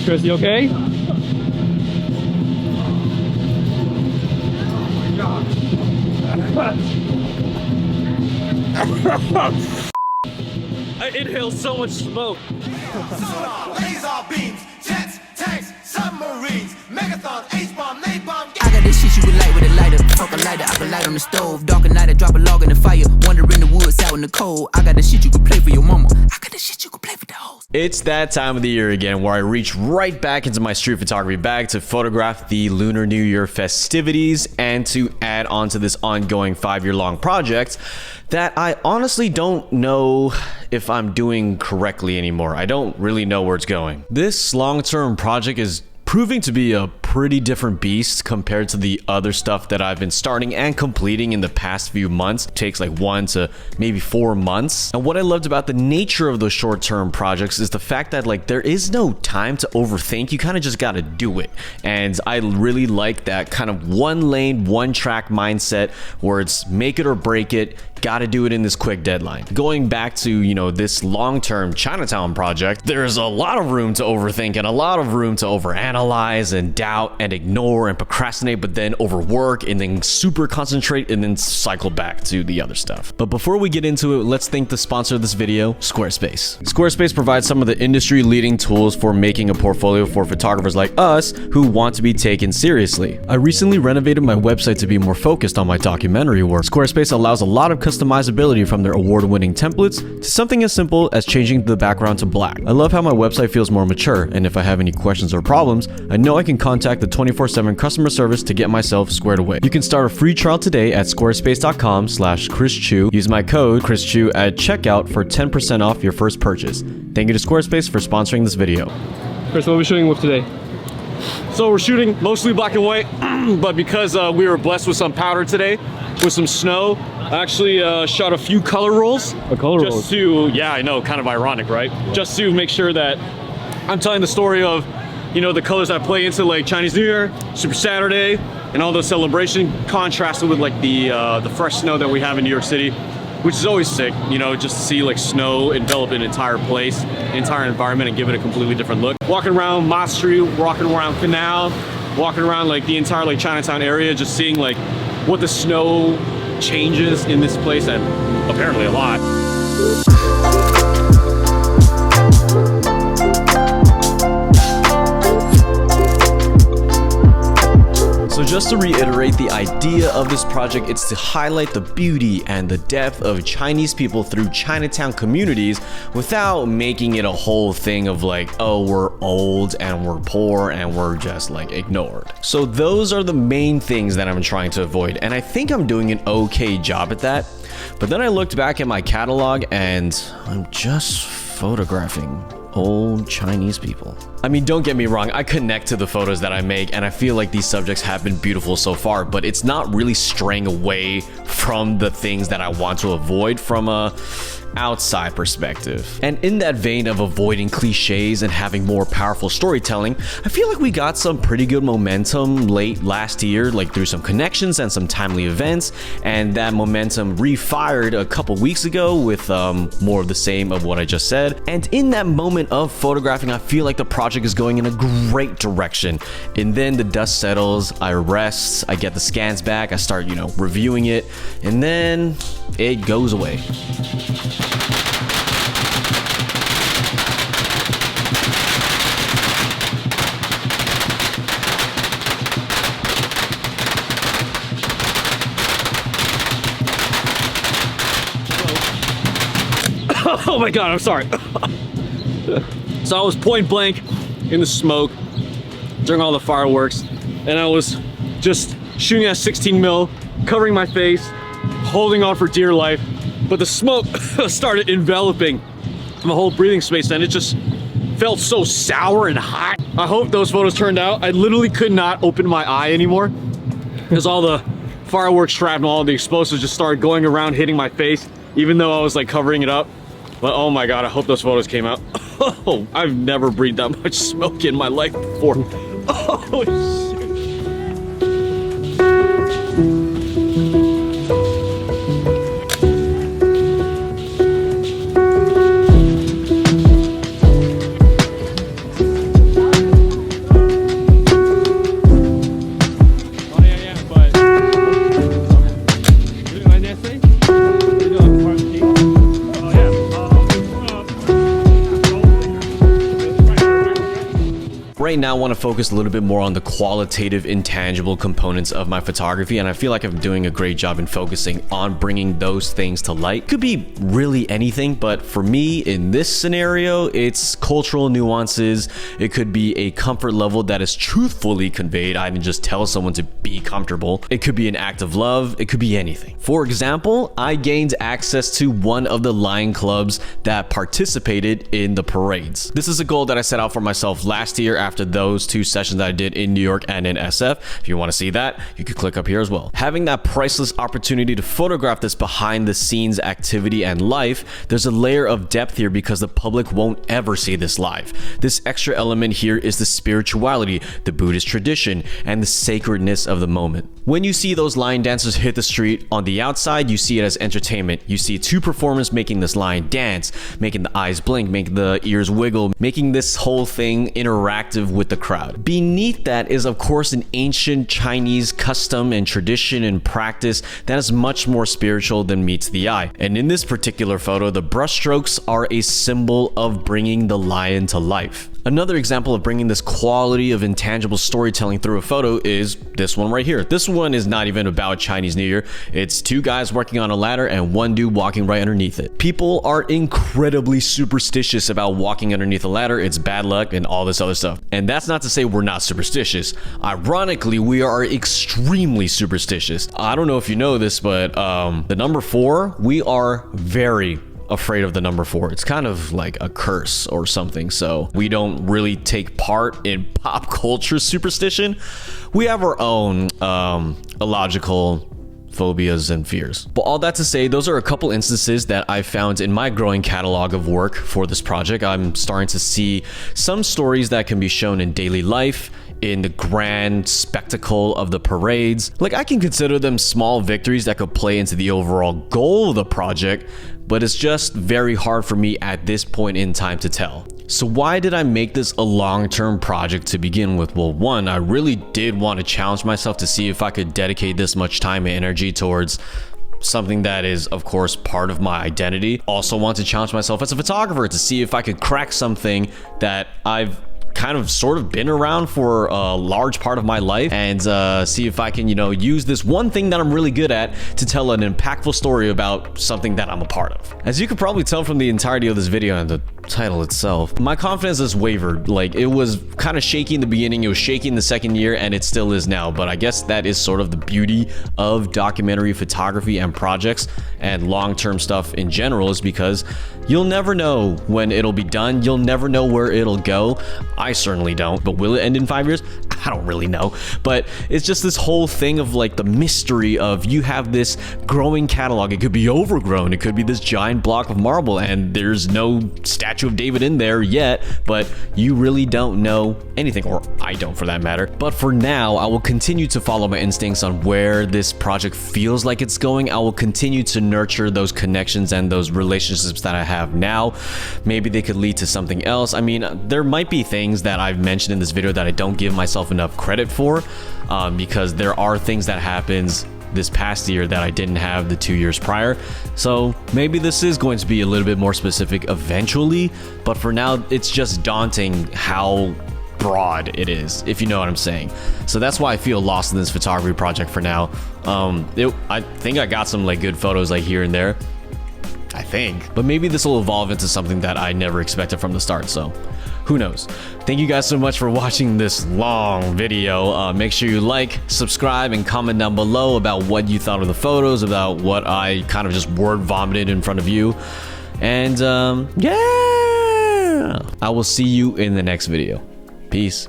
Chris, you okay? I inhaled so much smoke. Sonar, laser beams, jets, tanks, submarines, megathon, H-bomb, napalm. I got this shit you would light with a lighter. Fuck a lighter, I can light on the stove. Dark at night, I drop a log in the fire. Wander in the woods, out in the cold. I got the shit you could play for your mama. I got the shit you could play for the hoes. It's that time of the year again where I reach right back into my street photography bag to photograph the Lunar New Year festivities and to add on to this ongoing 5-year-long project that I honestly don't know if I'm doing correctly anymore. I don't really know where it's going. This long-term project is proving to be a pretty different beast compared to the other stuff that I've been starting and completing in the past few months. It takes like 1 to maybe 4 months. And what I loved about the nature of those short-term projects is the fact that like there is no time to overthink. You kind of just got to do it. And I really like that kind of one lane, one track mindset where it's make it or break it. Got to do it in this quick deadline. Going back to, you know, this long-term Chinatown project, there's a lot of room to overthink and a lot of room to overanalyze and doubt and ignore and procrastinate, but then overwork and then super concentrate and then cycle back to the other stuff. But before we get into it, let's thank the sponsor of this video, Squarespace. Squarespace provides some of the industry-leading tools for making a portfolio for photographers like us who want to be taken seriously. I recently renovated my website to be more focused on my documentary work. Squarespace allows a lot of customizability from their award-winning templates to something as simple as changing the background to black. I love how my website feels more mature, and if I have any questions or problems, I know I can contact the 24/7 customer service to get myself squared away. You can start a free trial today at squarespace.com/ChrisChew. Use my code ChrisChew at checkout for 10% off your first purchase. Thank you to Squarespace for sponsoring this video. Chris, what are we shooting with today? So we're shooting mostly black and white, but because we were blessed with some powder today, with some snow, I actually shot a few color rolls. Just to, yeah, I know, kind of ironic, right? Just to make sure that I'm telling the story of, you know, the colors that play into like Chinese New Year, Super Saturday, and all those celebration contrasted with like the fresh snow that we have in New York City, which is always sick, you know, just to see like snow envelop an entire place, an entire environment, and give it a completely different look. Walking around Mott Street, walking around Canal, walking around like the entire like Chinatown area, just seeing like what the snow changes in this place, and apparently a lot. So just to reiterate, the idea of this project is to highlight the beauty and the depth of Chinese people through Chinatown communities without making it a whole thing of like, oh, we're old and we're poor and we're just like ignored. So those are the main things that I'm trying to avoid, and I think I'm doing an okay job at that. But then I looked back at my catalog and I'm just photographing old Chinese people. I mean, don't get me wrong, I connect to the photos that I make and I feel like these subjects have been beautiful so far, but it's not really straying away from the things that I want to avoid from a outside perspective. And in that vein of avoiding cliches and having more powerful storytelling, I feel like we got some pretty good momentum late last year, like through some connections and some timely events, and that momentum refired a couple weeks ago with more of the same of what I just said. And in that moment of photographing, I feel like the project is going in a great direction. And then the dust settles, I rest, I get the scans back, I start, you know, reviewing it, and then it goes away. Oh my God, I'm sorry. So I was point blank in the smoke during all the fireworks, and I was just shooting at 16 mil, covering my face, holding on for dear life, but the smoke started enveloping my whole breathing space, and it just felt so sour and hot. I hope those photos turned out. I literally could not open my eye anymore because all the fireworks shrapnel, all the explosives just started going around hitting my face, even though I was like covering it up. But oh my God, I hope those photos came out. Oh, I've never breathed that much smoke in my life before. Oh shit. right now I want to focus a little bit more on the qualitative, intangible components of my photography, and I feel like I'm doing a great job in focusing on bringing those things to light. Could be really anything, but for me in this scenario, it's cultural nuances. It could be a comfort level that is truthfully conveyed. I didn't just tell someone to be comfortable. It could be an act of love. It could be anything. For example, I gained access to one of the Lion clubs that participated in the parades. This is a goal that I set out for myself last year after those 2 sessions that I did in New York and in SF. If you want to see that, you can click up here as well. Having that priceless opportunity to photograph this behind the scenes activity and life, there's a layer of depth here because the public won't ever see this live. This extra element here is the spirituality, the Buddhist tradition, and the sacredness of the moment. When you see those lion dancers hit the street, on the outside, you see it as entertainment. You see 2 performers making this lion dance, making the eyes blink, making the ears wiggle, making this whole thing interactive with the crowd. Beneath that is, of course, an ancient Chinese custom and tradition and practice that is much more spiritual than meets the eye. And in this particular photo, the brushstrokes are a symbol of bringing the lion to life. Another example of bringing this quality of intangible storytelling through a photo is this one right here. This one is not even about Chinese New Year. It's 2 guys working on a ladder and 1 dude walking right underneath it. People are incredibly superstitious about walking underneath a ladder. It's bad luck and all this other stuff. And that's not to say we're not superstitious. Ironically, we are extremely superstitious. I don't know if you know this, but the number 4, we are very afraid of the number 4. It's kind of like a curse or something, so we don't really take part in pop culture superstition. We have our own illogical phobias and fears. But all that to say, those are a couple instances that I found in my growing catalog of work for this project. I'm starting to see some stories that can be shown in daily life, in the grand spectacle of the parades. Like, I can consider them small victories that could play into the overall goal of the project, but it's just very hard for me at this point in time to tell. So why did I make this a long-term project to begin with? Well, one, I really did want to challenge myself to see if I could dedicate this much time and energy towards something that is, of course, part of my identity. Also want to challenge myself as a photographer to see if I could crack something that I've kind of sort of been around for a large part of my life, and see if I can, use this one thing that I'm really good at to tell an impactful story about something that I'm a part of. As you could probably tell from the entirety of this video and the title itself, my confidence has wavered. Like, it was kind of shaky in the beginning, it was shaky in the second year, and it still is now. But I guess that is sort of the beauty of documentary photography and projects and long-term stuff in general, is because you'll never know when it'll be done. You'll never know where it'll go. I certainly don't. But will it end in 5 years? I don't really know. But it's just this whole thing of like the mystery of, you have this growing catalog. It could be overgrown. It could be this giant block of marble and there's no statue of David in there yet, but you really don't know anything, or I don't for that matter. But for now, I will continue to follow my instincts on where this project feels like it's going. I will continue to nurture those connections and those relationships that I have now. Maybe they could lead to something else. I mean, there might be things that I've mentioned in this video that I don't give myself enough credit for, because there are things that happens this past year that I didn't have the 2 years prior. So maybe this is going to be a little bit more specific eventually, but for now it's just daunting how broad it is, if you know what I'm saying. So that's why I feel lost in this photography project for now. I think I got some like good photos like here and there, I think, but maybe this will evolve into something that I never expected from the start, so who knows. Thank you guys so much for watching this long video. Make sure you like, subscribe, and comment down below about what you thought of the photos, about what I kind of just word vomited in front of you. And yeah, I will see you in the next video. Peace.